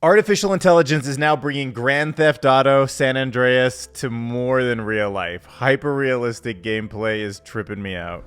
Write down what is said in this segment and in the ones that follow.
Artificial intelligence is now bringing Grand Theft Auto San Andreas to more than real life. Hyper-realistic gameplay is tripping me out.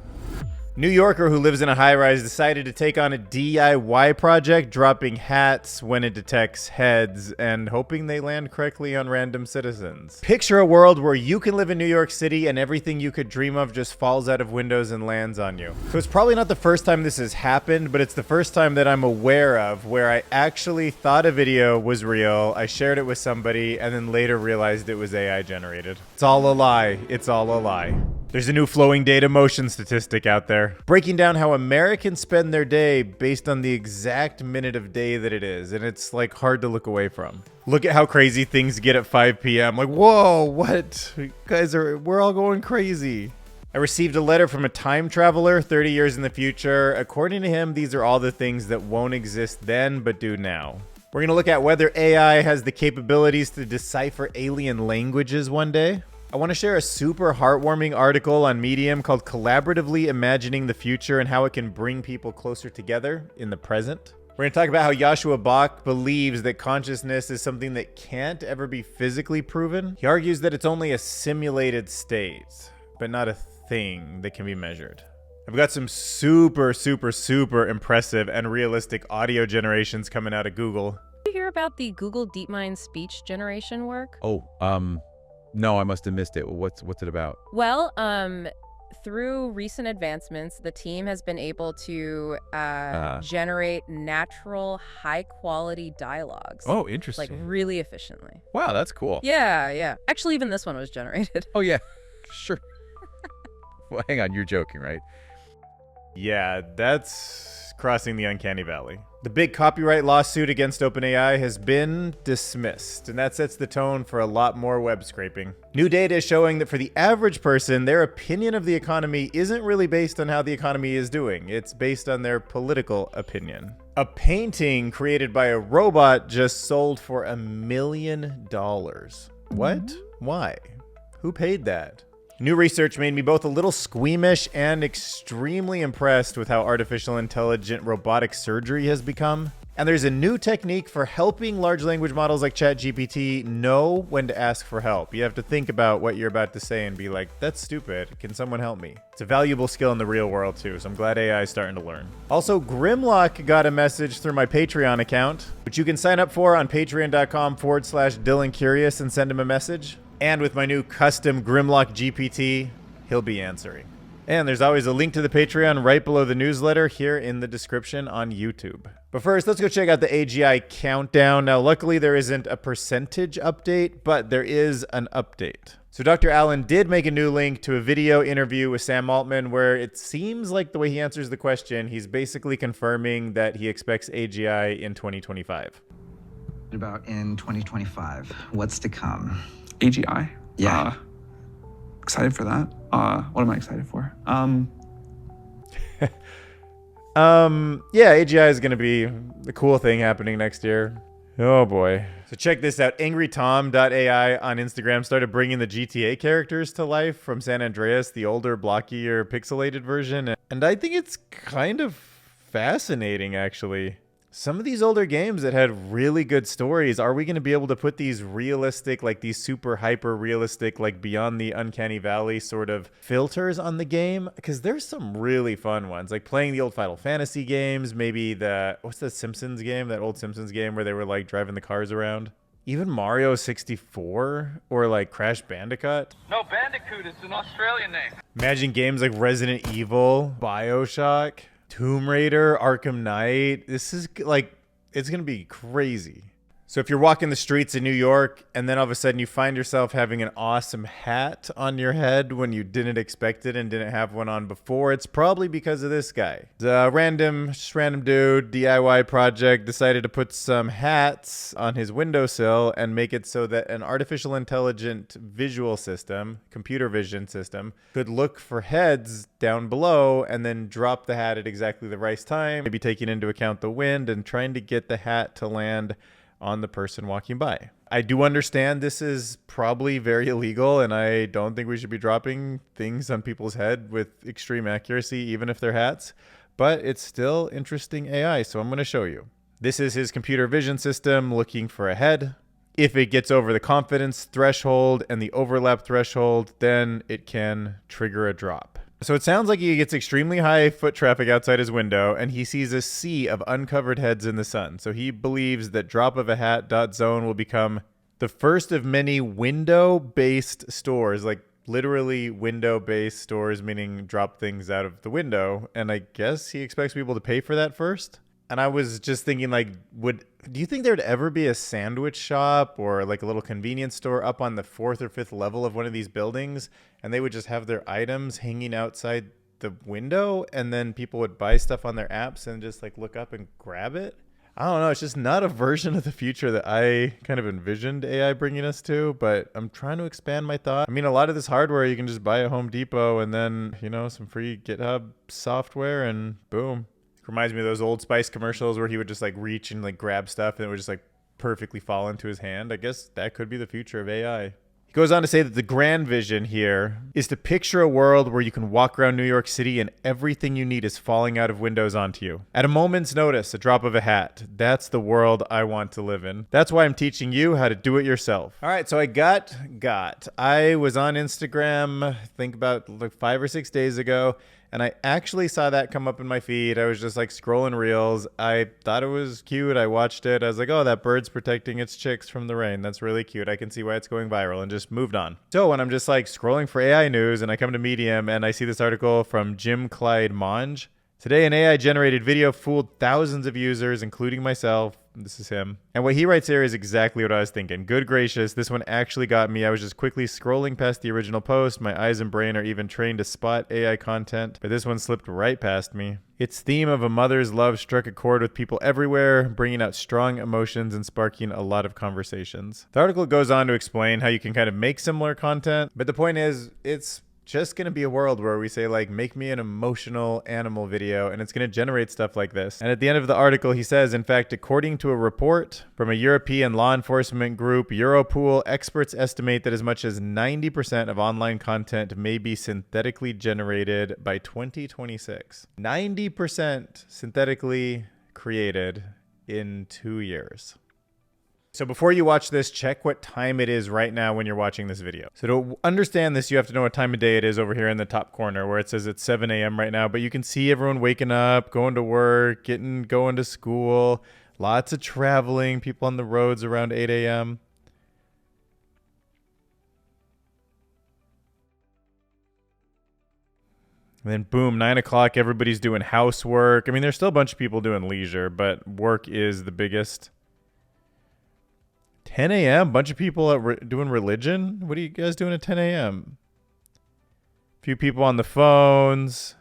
New Yorker who lives in a high-rise decided to take on a DIY project, dropping hats when it detects heads and hoping they land correctly on random citizens. Picture a world where you can live in New York City and everything you could dream of just falls out of windows and lands on you. So it's probably not the first time this has happened, but it's the first time that I'm aware of where I actually thought a video was real, I shared it with somebody, and then later realized it was AI generated. It's all a lie. It's all a lie. There's a new flowing data motion statistic out there, breaking down how Americans spend their day based on the exact minute of day that it is, and it's like hard to look away from. Look at how crazy things get at 5 p.m. Like, whoa, what? We're all going crazy. I received a letter from a time traveler 30 years in the future. According to him, these are all the things that won't exist then, but do now. We're going to look at whether AI has the capabilities to decipher alien languages one day. I want to share a super heartwarming article on Medium called Collaboratively Imagining the Future and how it can bring people closer together in the present. We're going to talk about how Joscha Bach believes that consciousness is something that can't ever be physically proven. He argues that it's only a simulated state, but not a thing that can be measured. I've got some super impressive and realistic audio generations coming out of Google. Did you hear about the Google DeepMind speech generation work? No, I must have missed it. What's it about? Well, through recent advancements, the team has been able to generate natural, high-quality dialogues. Oh, interesting. Like, really efficiently. Wow, that's cool. Yeah. Actually, even this one was generated. Oh, yeah. Sure. Well, hang on. You're joking, right? Yeah, that's crossing the uncanny valley. The big copyright lawsuit against OpenAI has been dismissed, and that sets the tone for a lot more web scraping. New data is showing that for the average person, their opinion of the economy isn't really based on how the economy is doing. It's based on their political opinion. A painting created by a robot just sold for $1 million. What? Why? Who paid that? New research made me both a little squeamish and extremely impressed with how artificial intelligent robotic surgery has become. And there's a new technique for helping large language models like ChatGPT know when to ask for help. You have to think about what you're about to say and be like, that's stupid. Can someone help me? It's a valuable skill in the real world too, so I'm glad AI is starting to learn. Also, Grimlock got a message through my Patreon account, which you can sign up for on patreon.com/DylanCurious and send him a message. And with my new custom Grimlock GPT, he'll be answering. And there's always a link to the Patreon right below the newsletter here in the description on YouTube. But first, let's go check out the AGI Countdown. Now, luckily, there isn't a percentage update, but there is an update. So Dr. Allen did make a new link to a video interview with Sam Altman where it seems like the way he answers the question, he's basically confirming that he expects AGI in 2025. About in 2025, what's to come? AGI. Yeah. Excited for that. What am I excited for? Yeah, AGI is going to be the cool thing happening next year. Oh boy. So check this out. AngryTom.ai on Instagram started bringing the GTA characters to life from San Andreas, the older, blockier, pixelated version. And I think it's kind of fascinating, actually. Some of these older games that had really good stories, are we going to be able to put these realistic, like these super hyper realistic, like beyond the uncanny valley sort of filters on the game? Because there's some really fun ones, like playing the old Final Fantasy games, maybe what's the Simpsons game, that old Simpsons game where they were like driving the cars around? Even Mario 64 or like Crash Bandicoot. No, Bandicoot, it's an Australian name. Imagine games like Resident Evil, BioShock, Tomb Raider, Arkham Knight. This is like, it's going to be crazy. So if you're walking the streets in New York and then all of a sudden you find yourself having an awesome hat on your head when you didn't expect it and didn't have one on before, it's probably because of this guy. The random dude, DIY project, decided to put some hats on his windowsill and make it so that an artificial intelligent visual system, computer vision system, could look for heads down below and then drop the hat at exactly the right time, maybe taking into account the wind and trying to get the hat to land on the person walking by. I do understand this is probably very illegal, and I don't think we should be dropping things on people's head with extreme accuracy, even if they're hats, but it's still interesting AI, so I'm going to show you. This is his computer vision system looking for a head. If it gets over the confidence threshold and the overlap threshold, then it can trigger a drop. So it sounds like he gets extremely high foot traffic outside his window, and he sees a sea of uncovered heads in the sun. So he believes that drop of a hat.zone will become the first of many window-based stores, like literally window-based stores, meaning drop things out of the window. And I guess he expects people to pay for that first. And I was just thinking, like, do you think there'd ever be a sandwich shop or like a little convenience store up on the 4th or 5th level of one of these buildings, and they would just have their items hanging outside the window, and then people would buy stuff on their apps and just like look up and grab it? I don't know. It's just not a version of the future that I kind of envisioned AI bringing us to, but I'm trying to expand my thought. I mean, a lot of this hardware you can just buy at Home Depot and then, you know, some free GitHub software and boom. Reminds me of those Old Spice commercials where he would just like reach and like grab stuff and it would just like perfectly fall into his hand. I guess that could be the future of AI. He goes on to say that the grand vision here is to picture a world where you can walk around New York City and everything you need is falling out of windows onto you. At a moment's notice, a drop of a hat. That's the world I want to live in. That's why I'm teaching you how to do it yourself. All right, so I I was on Instagram, I think about like 5 or 6 days ago, and I actually saw that come up in my feed. I was just like scrolling reels. I thought it was cute. I watched it. I was like, oh, that bird's protecting its chicks from the rain. That's really cute. I can see why it's going viral, and just moved on. So when I'm just like scrolling for AI news and I come to Medium and I see this article from Jim Clyde Monge. Today, an AI-generated video fooled thousands of users, including myself. This is him. And what he writes here is exactly what I was thinking. Good gracious, this one actually got me. I was just quickly scrolling past the original post. My eyes and brain are even trained to spot AI content, but this one slipped right past me. Its theme of a mother's love struck a chord with people everywhere, bringing out strong emotions and sparking a lot of conversations. The article goes on to explain how you can kind of make similar content, but the point is, it's just going to be a world where we say, like, make me an emotional animal video, and it's going to generate stuff like this. And at the end of the article, he says, in fact, according to a report from a European law enforcement group, Europol, experts estimate that as much as 90% of online content may be synthetically generated by 2026. 90% synthetically created in 2 years. So before you watch this, check what time it is right now when you're watching this video. So to understand this, you have to know what time of day it is over here in the top corner where it says it's 7 a.m. right now. But you can see everyone waking up, going to work, going to school, lots of traveling, people on the roads around 8 a.m. And then boom, 9 o'clock, everybody's doing housework. I mean, there's still a bunch of people doing leisure, but work is the biggest. 10 a.m. Bunch of people doing religion. What are you guys doing at 10 a.m.? Few people on the phones.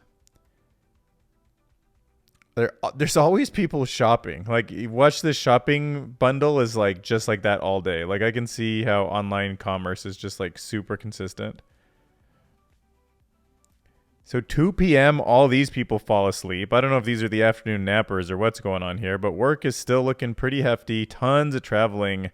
There's always people shopping. Like, you watch this shopping bundle is like just like that all day. Like, I can see how online commerce is just like super consistent. So 2 p.m., all these people fall asleep. I don't know if these are the afternoon nappers or what's going on here, but work is still looking pretty hefty. Tons of traveling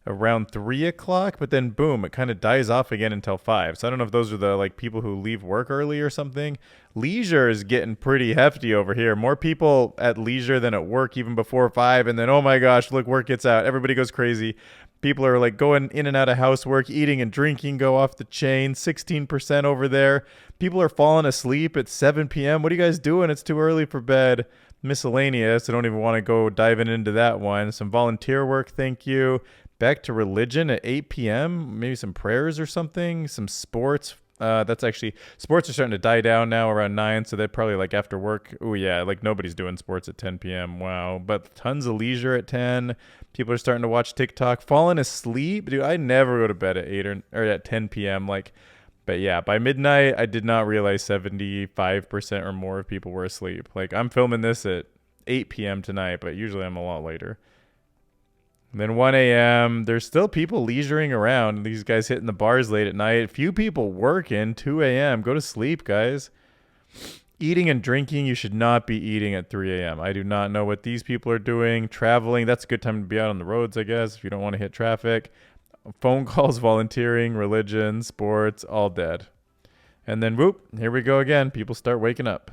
around 3 o'clock, but then boom, it kind of dies off again until 5. So I don't know if those are the like people who leave work early or something. Leisure is getting pretty hefty over here. More people at leisure than at work even before 5. And then, oh my gosh, look, work gets out. Everybody goes crazy. People are like going in and out of housework, eating and drinking go off the chain. 16% over there. People are falling asleep at 7 p.m. What are you guys doing? It's too early for bed. Miscellaneous. I don't even want to go diving into that one. Some volunteer work, thank you. Back to religion at 8 p.m. Maybe some prayers or something. Some sports. That's actually, sports are starting to die down now around 9. So they're probably like after work. Oh yeah, like nobody's doing sports at 10 p.m. Wow. But tons of leisure at 10. People are starting to watch TikTok. Falling asleep. Dude, I never go to bed at 8 or at 10 p.m. Like, but yeah, by midnight, I did not realize 75% or more of people were asleep. Like, I'm filming this at 8 p.m. tonight, but usually I'm a lot later. And then 1 a.m., there's still people leisuring around. These guys hitting the bars late at night. Few people working. 2 a.m. Go to sleep, guys. Eating and drinking, you should not be eating at 3 a.m. I do not know what these people are doing. Traveling, that's a good time to be out on the roads, I guess, if you don't want to hit traffic. Phone calls, volunteering, religion, sports, all dead. And then, whoop, here we go again. People start waking up.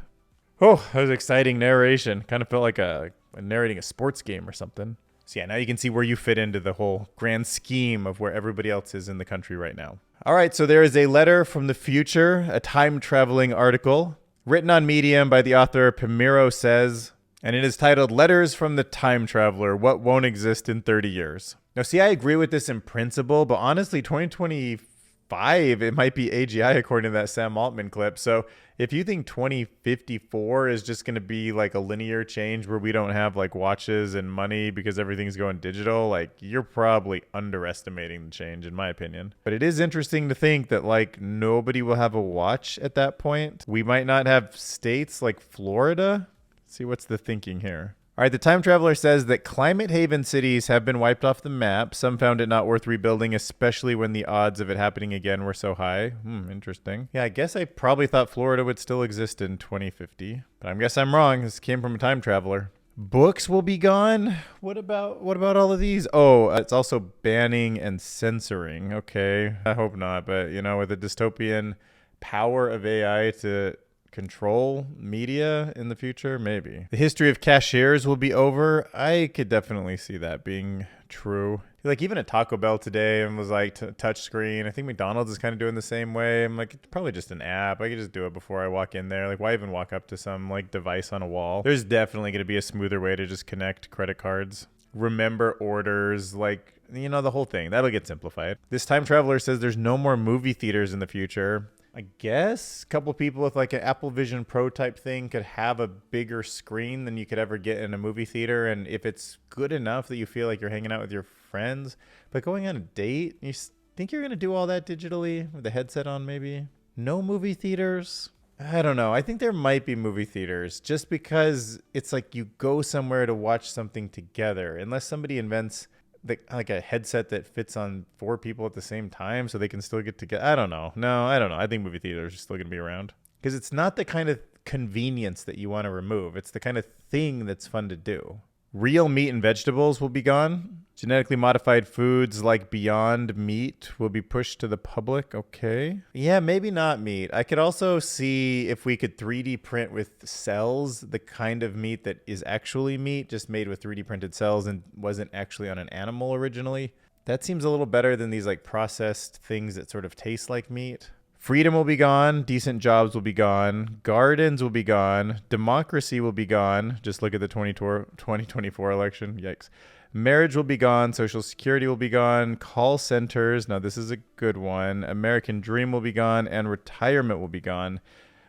Oh, that was exciting narration. Kind of felt like a narrating a sports game or something. So yeah, now you can see where you fit into the whole grand scheme of where everybody else is in the country right now. All right, so there is a letter from the future, a time-traveling article written on Medium by the author Pimiro Says, and it is titled Letters from the Time Traveler, What Won't Exist in 30 Years. Now, see, I agree with this in principle, but honestly, 2025, it might be AGI according to that Sam Altman clip. So if you think 2054 is just going to be like a linear change where we don't have like watches and money because everything's going digital, like you're probably underestimating the change in my opinion. But it is interesting to think that like nobody will have a watch at that point. We might not have states like Florida. Let's see what's the thinking here. All right, the time traveler says that climate haven cities have been wiped off the map. Some found it not worth rebuilding, especially when the odds of it happening again were so high. Interesting. Yeah, I guess I probably thought Florida would still exist in 2050, but I guess I'm wrong. This came from a time traveler. Books will be gone. What about all of these? Oh, it's also banning and censoring. Okay, I hope not, but you know, with the dystopian power of AI to control media in the future, maybe. The history of cashiers will be over. I could definitely see that being true. Like even at Taco Bell today, and was like touch screen. I think McDonald's is kind of doing the same way. I'm like, it's probably just an app. I could just do it before I walk in there. Like, why even walk up to some like device on a wall? There's definitely going to be a smoother way to just connect credit cards. Remember orders, like, you know, the whole thing. That'll get simplified. This time traveler says there's no more movie theaters in the future. I guess a couple people with like an Apple Vision Pro type thing could have a bigger screen than you could ever get in a movie theater. And if it's good enough that you feel like you're hanging out with your friends, but going on a date, you think you're going to do all that digitally with the headset on maybe? No movie theaters? I don't know. I think there might be movie theaters just because it's like you go somewhere to watch something together. Unless somebody invents like a headset that fits on 4 people at the same time so they can still get together. I don't know. No, I don't know. I think movie theaters are still going to be around because it's not the kind of convenience that you want to remove. It's the kind of thing that's fun to do. Real meat and vegetables will be gone. Genetically modified foods like Beyond Meat will be pushed to the public. Okay. Yeah, maybe not meat. I could also see if we could 3D print with cells the kind of meat that is actually meat, just made with 3D printed cells and wasn't actually on an animal originally. That seems a little better than these like processed things that sort of taste like meat. Freedom will be gone. Decent jobs will be gone. Gardens will be gone. Democracy will be gone. Just look at the 2024 election. Yikes. Marriage will be gone. Social Security will be gone. Call centers. Now, this is a good one. American Dream will be gone. And retirement will be gone.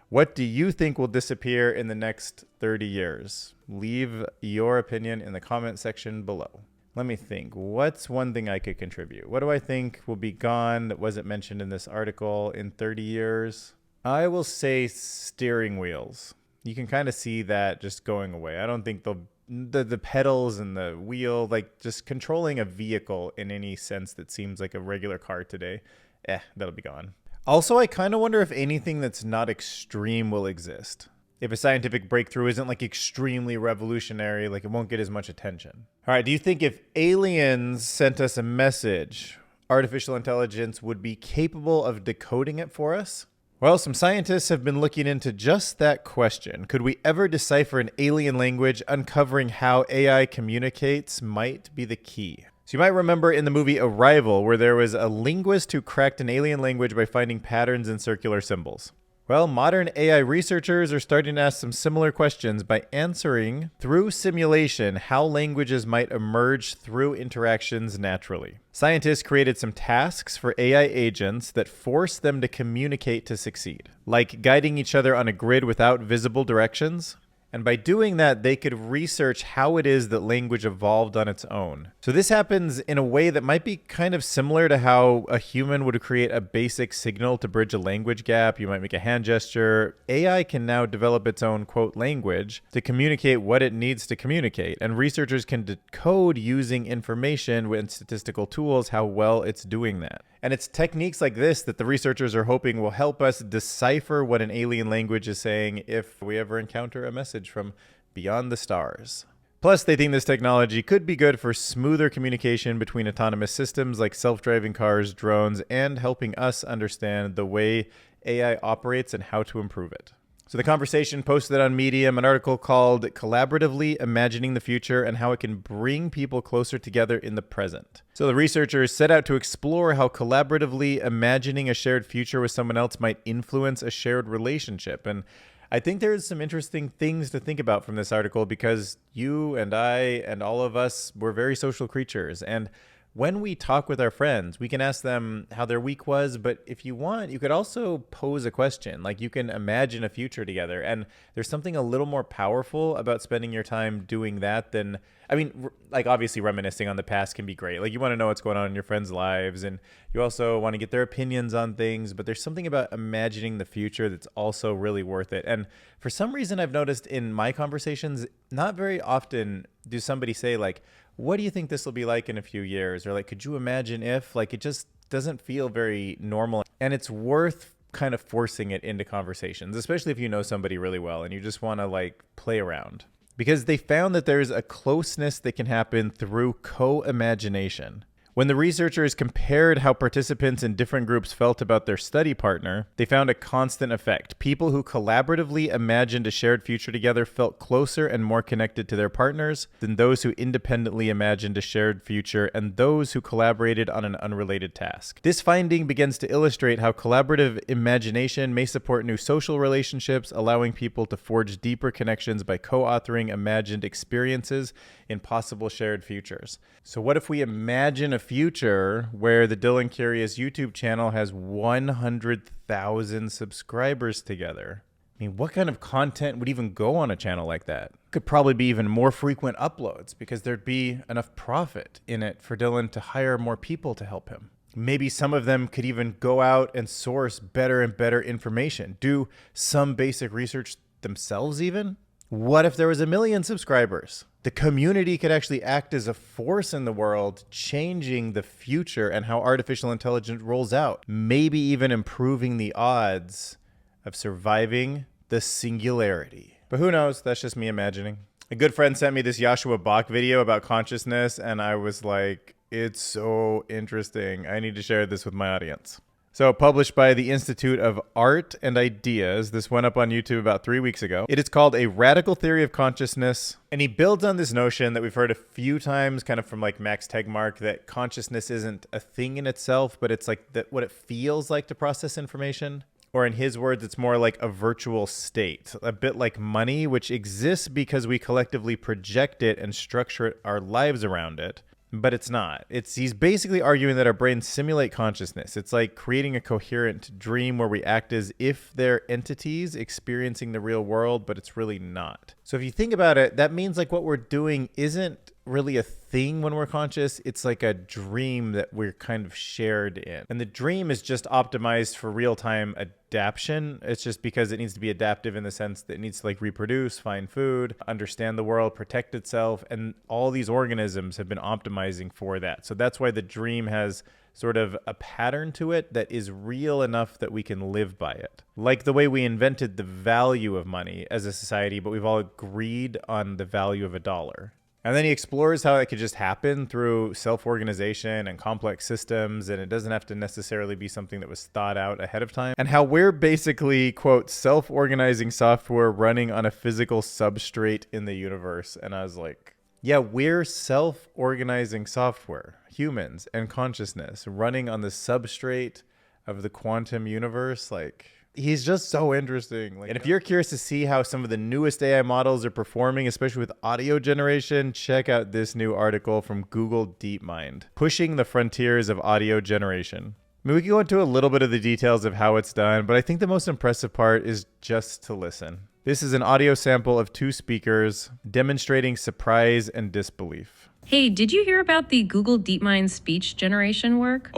What do you think will disappear in the next 30 years? Leave your opinion in the comment section below. Let me think. What's one thing I could contribute? What do I think will be gone that wasn't mentioned in this article in 30 years? I will say steering wheels. You can kind of see that just going away. I don't think the pedals and the wheel, like just controlling a vehicle in any sense that seems like a regular car today, that'll be gone. Also, I kind of wonder if anything that's not extreme will exist. If a scientific breakthrough isn't like extremely revolutionary, like it won't get as much attention. All right, do you think if aliens sent us a message, artificial intelligence would be capable of decoding it for us? Well, some scientists have been looking into just that question. Could we ever decipher an alien language? Uncovering how AI communicates might be the key. So you might remember in the movie Arrival, where there was a linguist who cracked an alien language by finding patterns in circular symbols. Well, modern AI researchers are starting to ask some similar questions by answering through simulation how languages might emerge through interactions naturally. Scientists created some tasks for AI agents that force them to communicate to succeed, like guiding each other on a grid without visible directions. And by doing that, they could research how it is that language evolved on its own. So this happens in a way that might be kind of similar to how a human would create a basic signal to bridge a language gap. You might make a hand gesture. AI can now develop its own, quote, language to communicate what it needs to communicate. And researchers can decode using information with statistical tools how well it's doing that. And it's techniques like this that the researchers are hoping will help us decipher what an alien language is saying if we ever encounter a message from beyond the stars. Plus, they think this technology could be good for smoother communication between autonomous systems like self-driving cars, drones, and helping us understand the way AI operates and how to improve it. So the conversation posted on Medium an article called Collaboratively Imagining the Future and How It Can Bring People Closer Together in the Present. So the researchers set out to explore how collaboratively imagining a shared future with someone else might influence a shared relationship. And I think there's some interesting things to think about from this article because you and I and all of us, we're very social creatures. And when we talk with our friends, we can ask them how their week was, but if you want, you could also pose a question. Like you can imagine a future together. And there's something a little more powerful about spending your time doing that than, I mean, like obviously reminiscing on the past can be great. Like you want to know what's going on in your friends' lives and you also want to get their opinions on things, but there's something about imagining the future that's also really worth it. And for some reason I've noticed in my conversations, not very often do somebody say like, what do you think this will be like in a few years? Or like, could you imagine if? Like, it just doesn't feel very normal. And it's worth kind of forcing it into conversations, especially if you know somebody really well and you just want to like play around. Because they found that there's a closeness that can happen through co-imagination. When the researchers compared how participants in different groups felt about their study partner, they found a constant effect. People who collaboratively imagined a shared future together felt closer and more connected to their partners than those who independently imagined a shared future and those who collaborated on an unrelated task. This finding begins to illustrate how collaborative imagination may support new social relationships, allowing people to forge deeper connections by co-authoring imagined experiences in possible shared futures. So what if we imagine a future where the Dylan Curious YouTube channel has 100,000 subscribers together? I mean, what kind of content would even go on a channel like that? Could probably be even more frequent uploads because there'd be enough profit in it for Dylan to hire more people to help him. Maybe some of them could even go out and source better and better information, do some basic research themselves even. What if there was 1 million subscribers? The community could actually act as a force in the world, changing the future and how artificial intelligence rolls out. Maybe even improving the odds of surviving the singularity. But who knows? That's just me imagining. A good friend sent me this Joscha Bach video about consciousness, and I was like, it's so interesting. I need to share this with my audience. So published by the Institute of Art and Ideas, this went up on YouTube about 3 weeks ago. It is called A Radical Theory of Consciousness, and he builds on this notion that we've heard a few times, kind of from like Max Tegmark, that consciousness isn't a thing in itself, but it's like what it feels like to process information. Or in his words, it's more like a virtual state, a bit like money, which exists because we collectively project it and structure our lives around it. But it's not. He's basically arguing that our brains simulate consciousness. It's like creating a coherent dream where we act as if they're entities experiencing the real world, but it's really not. So if you think about it, that means like what we're doing isn't really a thing when we're conscious. It's like a dream that we're kind of shared in. And the dream is just optimized for real-time adaptation. It's just because it needs to be adaptive in the sense that it needs to like reproduce, find food, understand the world, protect itself. And all these organisms have been optimizing for that. So that's why the dream has sort of a pattern to it that is real enough that we can live by it. Like the way we invented the value of money as a society, but we've all agreed on the value of $1. And then he explores how it could just happen through self-organization and complex systems, and it doesn't have to necessarily be something that was thought out ahead of time. And how we're basically, quote, self-organizing software running on a physical substrate in the universe. And I was like, yeah, we're self-organizing software, humans and consciousness running on the substrate of the quantum universe. Like, he's just so interesting. And if you're curious to see how some of the newest AI models are performing, especially with audio generation, check out this new article from Google DeepMind, Pushing the Frontiers of Audio Generation. I mean, we can go into a little bit of the details of how it's done, but I think the most impressive part is just to listen. This is an audio sample of 2 speakers demonstrating surprise and disbelief. Hey, did you hear about the Google DeepMind speech generation work?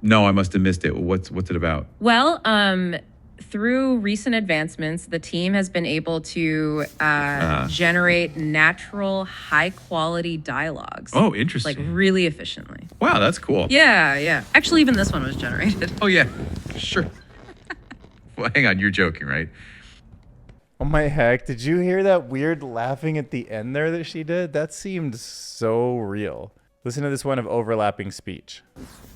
No, I must have missed it. What's it about? Well, through recent advancements, the team has been able to generate natural, high-quality dialogues. Oh, interesting. Like really efficiently. Wow, that's cool. Yeah. Actually, even this one was generated. Oh, yeah, sure. Well, hang on, you're joking, right? Oh my heck, did you hear that weird laughing at the end there that she did? That seemed so real. Listen to this one of overlapping speech.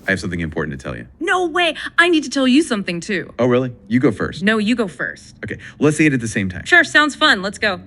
I have something important to tell you. No way. I need to tell you something too. Oh, really? You go first. No, you go first. Okay, let's say it at the same time. Sure, sounds fun. Let's go.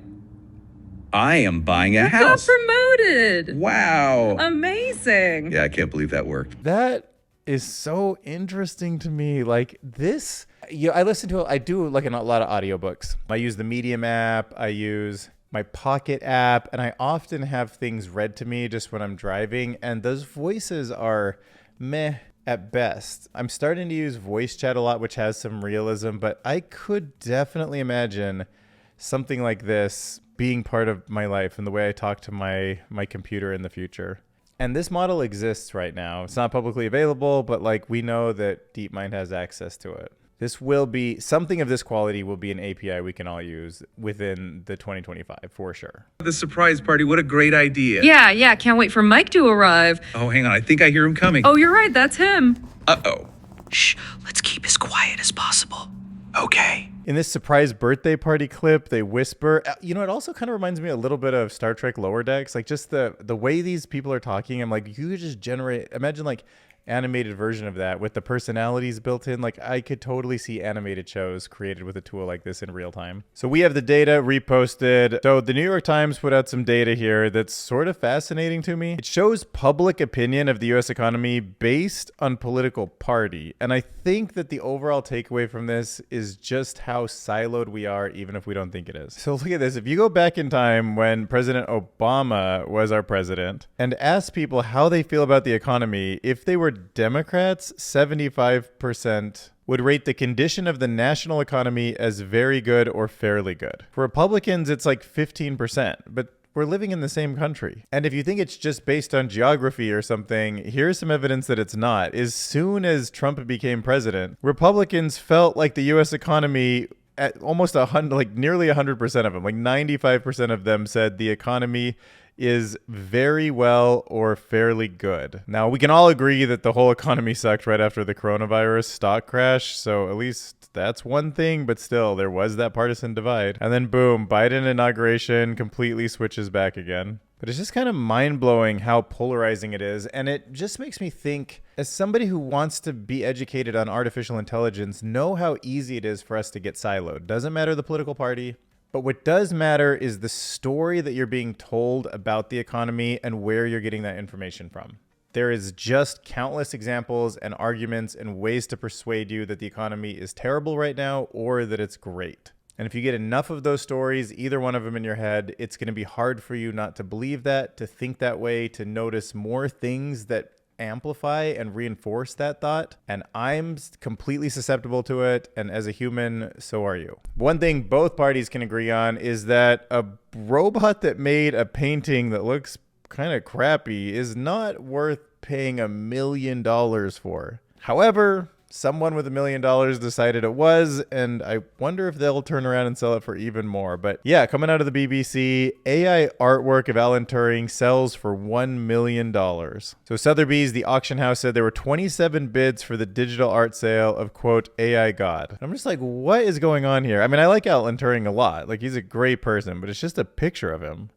I am buying a Got house. promoted. Wow. Amazing. Yeah, I can't believe that worked. That is so interesting to me. Like this, I do like a lot of audiobooks. I use the Medium app. I use my Pocket app, and I often have things read to me just when I'm driving, and those voices are meh at best. I'm starting to use voice chat a lot, which has some realism, but I could definitely imagine something like this being part of my life and the way I talk to my computer in the future. And this model exists right now. It's not publicly available, but like we know that DeepMind has access to it. This will be something of this quality will be an API we can all use within the 2025 for sure. The surprise party, what a great idea. Yeah. Can't wait for Mike to arrive. Oh, hang on. I think I hear him coming. Oh, you're right. That's him. Uh-oh. Shh, let's keep as quiet as possible. Okay. In this surprise birthday party clip, they whisper. You know, it also kind of reminds me a little bit of Star Trek Lower Decks. Like just the way these people are talking, I'm like, you could just imagine like animated version of that with the personalities built in. Like I could totally see animated shows created with a tool like this in real time. So we have the data reposted. So the New York Times put out some data here that's sort of fascinating to me. It shows public opinion of the US economy based on political party. And I think that the overall takeaway from this is just how siloed we are, even if we don't think it is. So look at this. If you go back in time when President Obama was our president and ask people how they feel about the economy, if they were Democrats, 75% would rate the condition of the national economy as very good or fairly good. For Republicans, it's like 15%, but we're living in the same country. And if you think it's just based on geography or something, here's some evidence that it's not. As soon as Trump became president, Republicans felt like the US economy at almost nearly 100% of them, like 95% of them said the economy is very well or fairly good. Now, we can all agree that the whole economy sucked right after the coronavirus stock crash, so at least that's one thing, but still, there was that partisan divide. And then boom, Biden inauguration completely switches back again. But it's just kind of mind-blowing how polarizing it is, and it just makes me think, as somebody who wants to be educated on artificial intelligence, know how easy it is for us to get siloed. Doesn't matter the political party. But what does matter is the story that you're being told about the economy and where you're getting that information from. There is just countless examples and arguments and ways to persuade you that the economy is terrible right now or that it's great. And if you get enough of those stories, either one of them in your head, it's going to be hard for you not to believe that, to think that way, to notice more things that amplify and reinforce that thought. And I'm completely susceptible to it, and as a human, so are you. One thing both parties can agree on is that a robot that made a painting that looks kind of crappy is not worth paying $1 million for. However, someone with $1 million decided it was, and I wonder if they'll turn around and sell it for even more. But yeah, coming out of the BBC, AI artwork of Alan Turing sells for $1 million. So Sotheby's, the auction house, said there were 27 bids for the digital art sale of, quote, AI God. I'm just like, what is going on here? I mean, I like Alan Turing a lot. Like, he's a great person, but it's just a picture of him.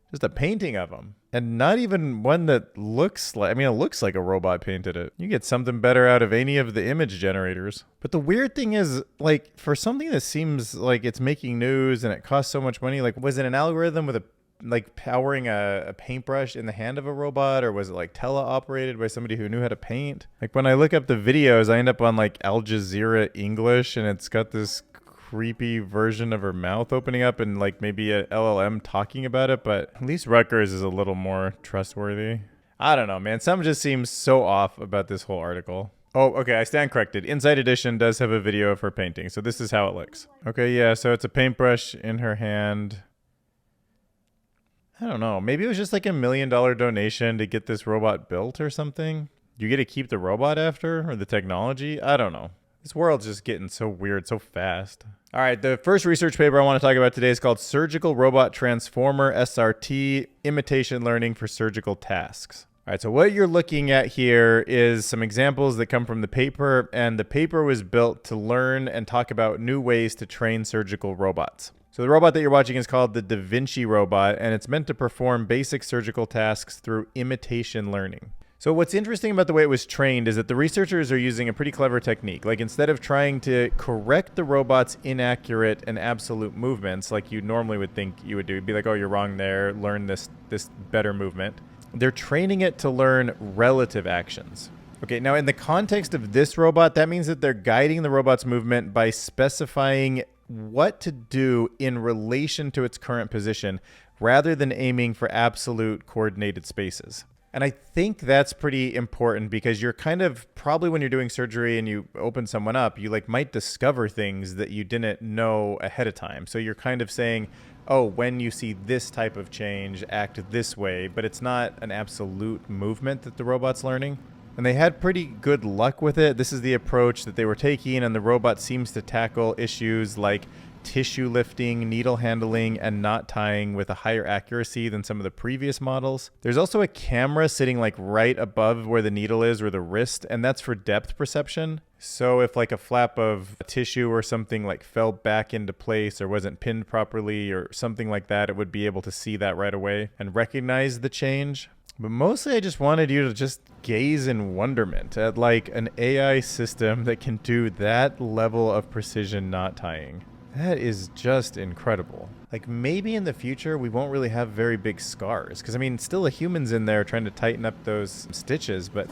Just a painting of him. And not even one that looks like, it looks like a robot painted it. You get something better out of any of the image generators. But the weird thing is, like, for something that seems like it's making news and it costs so much money, like, was it an algorithm with powering a paintbrush in the hand of a robot, or was it like teleoperated by somebody who knew how to paint? Like, when I look up the videos, I end up on like Al Jazeera English, and it's got this creepy version of her mouth opening up and like maybe a LLM talking about it, but at least Rutgers is a little more trustworthy. I don't know, man. Something just seems so off about this whole article. Oh, okay, I stand corrected. Inside Edition does have a video of her painting, so this is how it looks. Okay, yeah, so it's a paintbrush in her hand. I don't know. Maybe it was just like $1 million donation to get this robot built or something. You get to keep the robot after, or the technology? I don't know. This world's just getting so weird so fast. All right, the first research paper I want to talk about today is called Surgical Robot Transformer, SRT, Imitation Learning for Surgical Tasks. All right, so what you're looking at here is some examples that come from the paper, and the paper was built to learn and talk about new ways to train surgical robots. So the robot that you're watching is called the Da Vinci robot, and it's meant to perform basic surgical tasks through imitation learning. So what's interesting about the way it was trained is that the researchers are using a pretty clever technique. Like, instead of trying to correct the robot's inaccurate and absolute movements like you normally would think you would do, it'd be like, oh, you're wrong there, learn this better movement. They're training it to learn relative actions. Okay, now in the context of this robot, that means that they're guiding the robot's movement by specifying what to do in relation to its current position rather than aiming for absolute coordinated spaces. And I think that's pretty important because you're kind of probably when you're doing surgery and you open someone up, you like might discover things that you didn't know ahead of time. So you're kind of saying, oh, when you see this type of change, act this way, but it's not an absolute movement that the robot's learning. And they had pretty good luck with it. This is the approach that they were taking, and the robot seems to tackle issues like tissue lifting, needle handling, and knot tying with a higher accuracy than some of the previous models. There's also a camera sitting like right above where the needle is or the wrist, and that's for depth perception. So if like a flap of tissue or something like fell back into place or wasn't pinned properly or something like that, it would be able to see that right away and recognize the change. But mostly I just wanted you to just gaze in wonderment at like an AI system that can do that level of precision knot tying. That is just incredible. Like, maybe in the future we won't really have very big scars because I mean still a human's in there trying to tighten up those stitches, but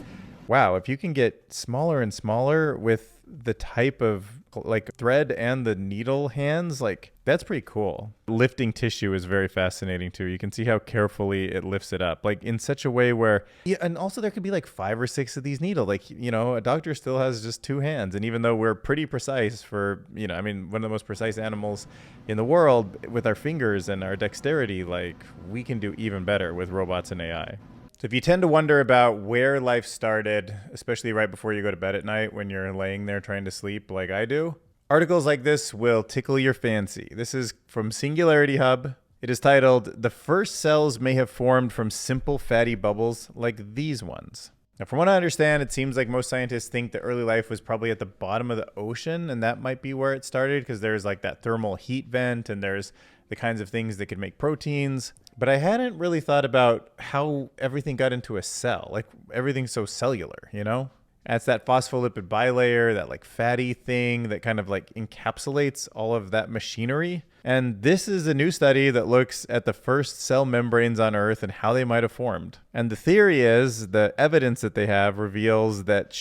wow, if you can get smaller and smaller with the type of like thread and the needle hands, like that's pretty cool. Lifting tissue is very fascinating too. You can see how carefully it lifts it up, like in such a way where, yeah, and also there could be like 5 or 6 of these needles. Like, you know, a doctor still has just 2 hands. And even though we're pretty precise for, you know, I mean, one of the most precise animals in the world with our fingers and our dexterity, like we can do even better with robots and AI. So if you tend to wonder about where life started, especially right before you go to bed at night when you're laying there trying to sleep like I do, articles like this will tickle your fancy. This is from Singularity Hub. It is titled, "The First Cells May Have Formed from Simple Fatty Bubbles Like These Ones." Now, from what I understand, it seems like most scientists think that early life was probably at the bottom of the ocean, and that might be where it started because there's like that thermal heat vent and there's the kinds of things that could make proteins. But I hadn't really thought about how everything got into a cell. Like, everything's so cellular, you know? That's that phospholipid bilayer, that like fatty thing that kind of like encapsulates all of that machinery. And this is a new study that looks at the first cell membranes on Earth and how they might have formed. And the theory is the evidence that they have reveals that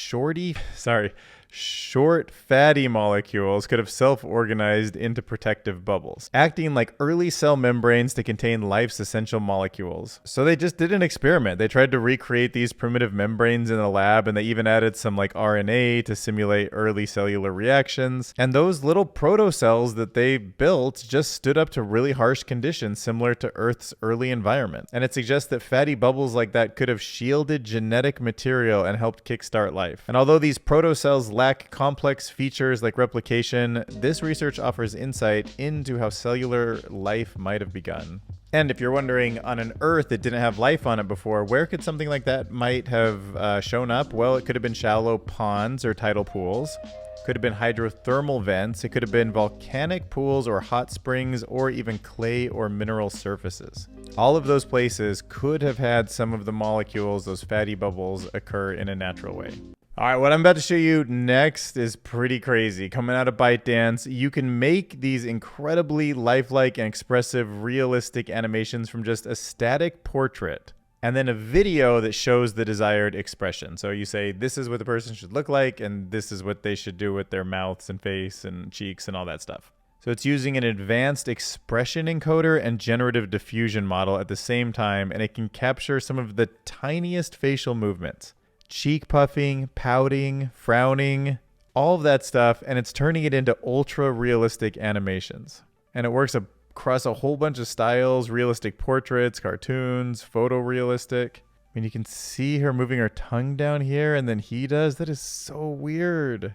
short fatty molecules could have self-organized into protective bubbles, acting like early cell membranes to contain life's essential molecules. So they just did an experiment. They tried to recreate these primitive membranes in a lab, and they even added some like RNA to simulate early cellular reactions. And those little protocells that they built just stood up to really harsh conditions similar to Earth's early environment. And it suggests that fatty bubbles like that could have shielded genetic material and helped kickstart life. And although these protocells lack complex features like replication, this research offers insight into how cellular life might have begun. And if you're wondering, on an Earth that didn't have life on it before, where could something like that might have shown up? Well, it could have been shallow ponds or tidal pools. Could have been hydrothermal vents. It could have been volcanic pools or hot springs or even clay or mineral surfaces. All of those places could have had some of the molecules, those fatty bubbles, occur in a natural way. All right, what I'm about to show you next is pretty crazy. Coming out of ByteDance, you can make these incredibly lifelike and expressive realistic animations from just a static portrait and then a video that shows the desired expression. So you say, this is what the person should look like, and this is what they should do with their mouths and face and cheeks and all that stuff. So it's using an advanced expression encoder and generative diffusion model at the same time, and it can capture some of the tiniest facial movements. Cheek puffing, pouting, frowning, all of that stuff, and it's turning it into ultra realistic animations. And it works across a whole bunch of styles: realistic portraits, cartoons, photorealistic. I mean, you can see her moving her tongue down here, and then he does. That is so weird.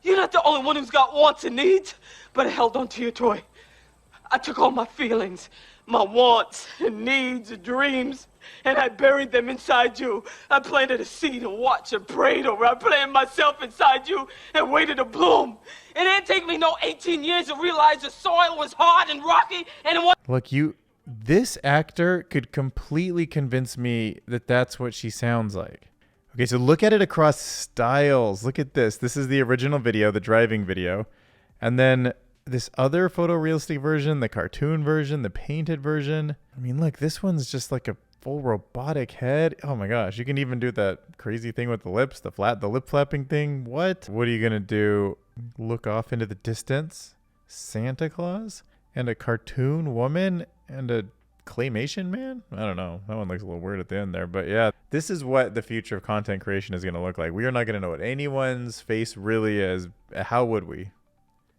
You're not the only one who's got wants and needs, but I held on to your toy. I took all my feelings, my wants and needs and dreams, and I buried them inside you. I planted a seed and watched and prayed over. I planted myself inside you and waited to bloom. It didn't take me no 18 years to realize the soil was hard and rocky, and it was... Look, this actor could completely convince me that that's what she sounds like. Okay, so look at it across styles. Look at this. This is the original video, the driving video. And then this other photorealistic version, the cartoon version, the painted version. I mean, look, this one's just like a full robotic head. Oh my gosh, you can even do that crazy thing with the lips, the lip flapping thing. What are you gonna do? Look off into the distance? Santa Claus? And a cartoon woman? And a claymation man? I don't know. That one looks a little weird at the end there. But yeah, this is what the future of content creation is going to look like. We are not going to know what anyone's face really is. How would we?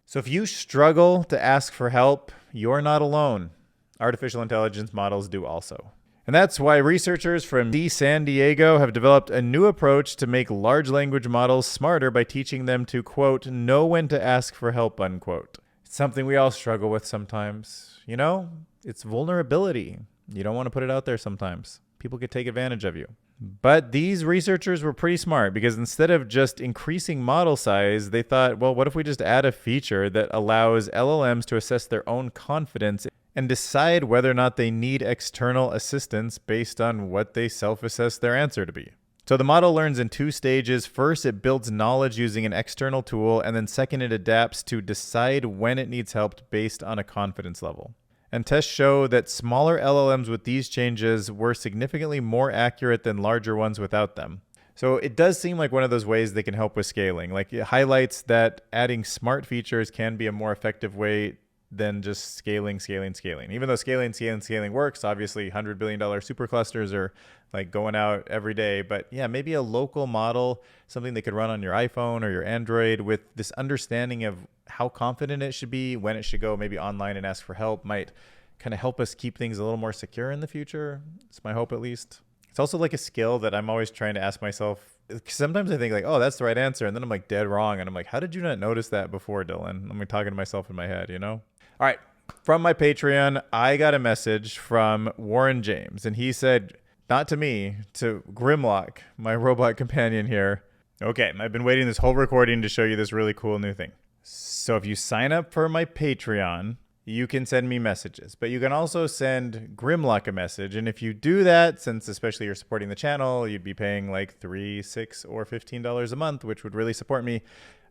So if you struggle to ask for help, you're not alone. Artificial intelligence models do also. And that's why researchers from San Diego have developed a new approach to make large language models smarter by teaching them to, quote, know when to ask for help, unquote. It's something we all struggle with sometimes. You know, it's vulnerability. You don't want to put it out there sometimes. People could take advantage of you. But these researchers were pretty smart because instead of just increasing model size, they thought, well, what if we just add a feature that allows LLMs to assess their own confidence and decide whether or not they need external assistance based on what they self-assess their answer to be. So the model learns in 2 stages. First, it builds knowledge using an external tool, and then second, it adapts to decide when it needs help based on a confidence level. And tests show that smaller LLMs with these changes were significantly more accurate than larger ones without them. So it does seem like one of those ways they can help with scaling. Like, it highlights that adding smart features can be a more effective way than just scaling. Even though scaling works, obviously $100 billion superclusters are like going out every day. But yeah, maybe a local model, something they could run on your iPhone or your Android with this understanding of how confident it should be, when it should go maybe online and ask for help, might kind of help us keep things a little more secure in the future. It's my hope, at least. It's also like a skill that I'm always trying to ask myself. Sometimes I think like, oh, that's the right answer. And then I'm like dead wrong. And I'm like, how did you not notice that before, Dylan? I'm like talking to myself in my head, you know? All right. From my Patreon, I got a message from Warren James. And he said, not to me, to Grimlock, my robot companion here. Okay, I've been waiting this whole recording to show you this really cool new thing. So if you sign up for my Patreon, you can send me messages, but you can also send Grimlock a message. And if you do that, since especially you're supporting the channel, you'd be paying like $3, $6, or $15 a month, which would really support me.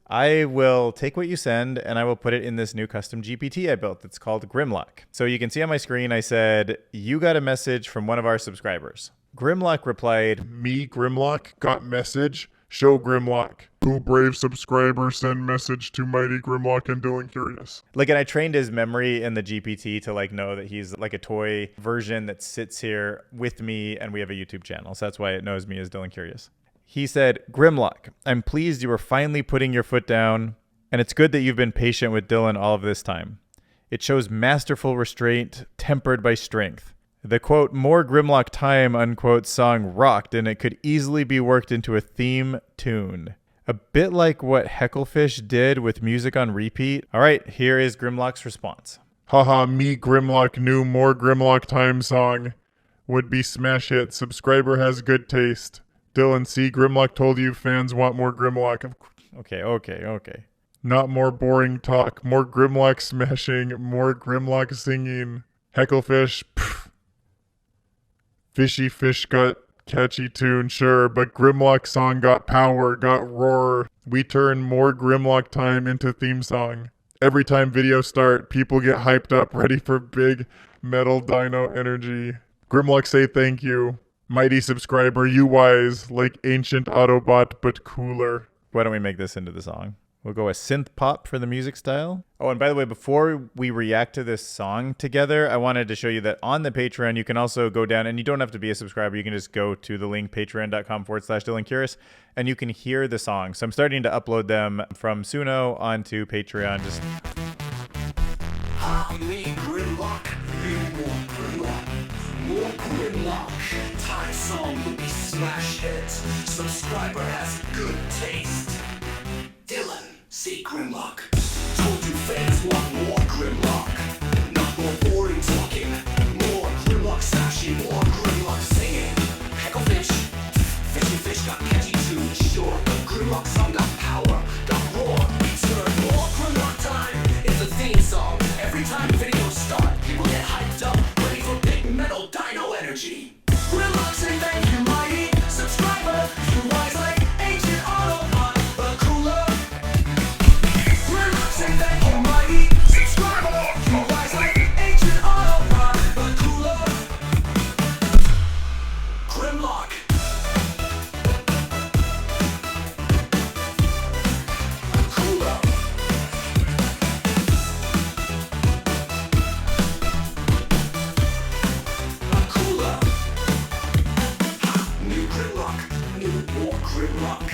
I will take what you send and I will put it in this new custom GPT I built. It's called Grimlock. So you can see on my screen, I said, you got a message from one of our subscribers. Grimlock replied, me, Grimlock, got message. Show Grimlock. Who brave subscriber send message to Mighty Grimlock and Dylan Curious. Like, and I trained his memory in the GPT to like know that he's like a toy version that sits here with me and we have a YouTube channel. So that's why it knows me as Dylan Curious. He said, Grimlock, I'm pleased you are finally putting your foot down, and it's good that you've been patient with Dylan all of this time. It shows masterful restraint tempered by strength. The, quote, more Grimlock time, unquote, song rocked, and it could easily be worked into a theme tune. A bit like what Hecklefish did with music on repeat. All right, here is Grimlock's response. Haha, me, Grimlock, knew more Grimlock time song. Would be smash hit. Subscriber has good taste. Dylan, see, Grimlock told you fans want more Grimlock. Okay. Not more boring talk. More Grimlock smashing. More Grimlock singing. Hecklefish, pff. Fishy fish got catchy tune, sure, but Grimlock song got power, got roar. We turn more Grimlock time into theme song. Every time videos start, people get hyped up, ready for big metal dino energy. Grimlock say thank you. Mighty subscriber, you wise, like ancient Autobot, but cooler. Why don't we make this into the song? We'll go a synth pop for the music style. Oh, and by the way, before we react to this song together, I wanted to show you that on the Patreon, you can also go down, and you don't have to be a subscriber. You can just go to the link, patreon.com/DylanCurious, and you can hear the song. So I'm starting to upload them from Suno onto Patreon. Just Time song will be smash hit. Subscriber has good taste. Dylan, see Grimlock. Told you fans want more Grimlock. Not more boring talking. you more. Grimlock singing, hecklefish. Fishy fish got catchy tune, sure. Grimlock song got power, got roar. Return more Grimlock time. It's a theme song. Every time videos start, people get hyped up, ready for big metal dino energy. Grimlock say thank you, mighty subscriber. You wise like ancient Autobot, but cooler. Grimlock say thank you, mighty subscriber. You wise like ancient Autobot, but cooler. Grimlock. Cooler. Cooler. New Grimlock, new more Grimlock.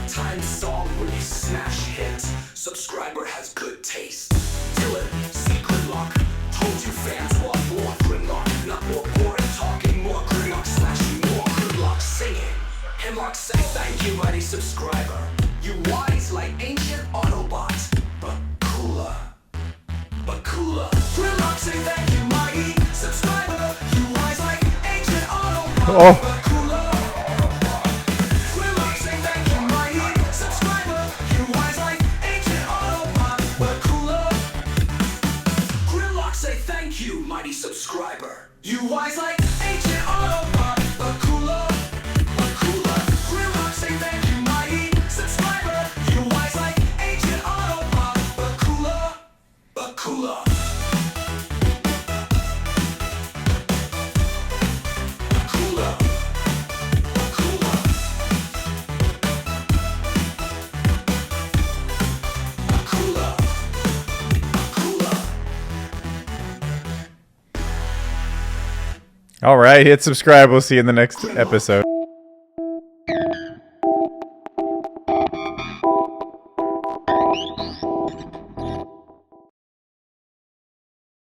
Time song when you smash hit. Subscriber has good taste. Dylan, see Grimlock. Told you fans want more Grimlock. Not more boring talking, more Grimlock slashing, more Grimlock singing. Hemlock say thank you, mighty subscriber. You wise like ancient Autobot, but cooler. But cooler. Grimlock say thank you, mighty subscriber. You wise like ancient Autobot, Oh. but cooler. Grimlock say thank you, mighty subscriber. You wise like ancient Autobot, but cooler. Grimlock say thank you, mighty subscriber. You wise like ancient Autobot, but cooler. But cooler. Grimlock say thank you, mighty subscriber. You wise like ancient Autobot, but cooler. But cooler. Cooler. Cooler. Cooler. Cooler. All right, hit subscribe. We'll see you in the next episode.